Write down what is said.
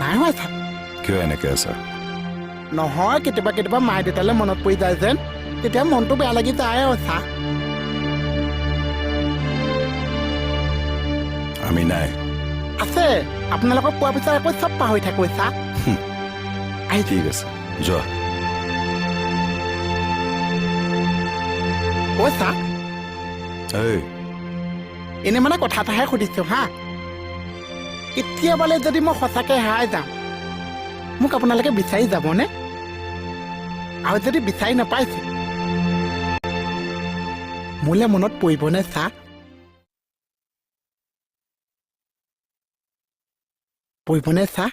নাই হোৱা ছাৰ কিয় এনেকে আছা নহয় কেতিয়াবা মায়ে দেউতালৈ মনত পৰি যায় যেন তেতিয়া মনটো বেয়া লাগি যায় আৰু ছাৰ আমি নাই আছে আপোনালোকক পোৱাৰ পিছত আকৌ চব পাহৰি থাকোঁ ছাৰ ঠিক আছে যোৱা অ' ছাৰ এই এনে মানে কথা এটাহে সুধিছোঁ হা কেতিয়াবালে যদি মই সঁচাকৈ হেৰাই যাওঁ মোক আপোনালোকে বিচাৰি যাবনে আৰু যদি বিচাৰি নাপাইছে মোলৈ মনত পৰিবনে ছাৰ পৰিবনে ছাৰ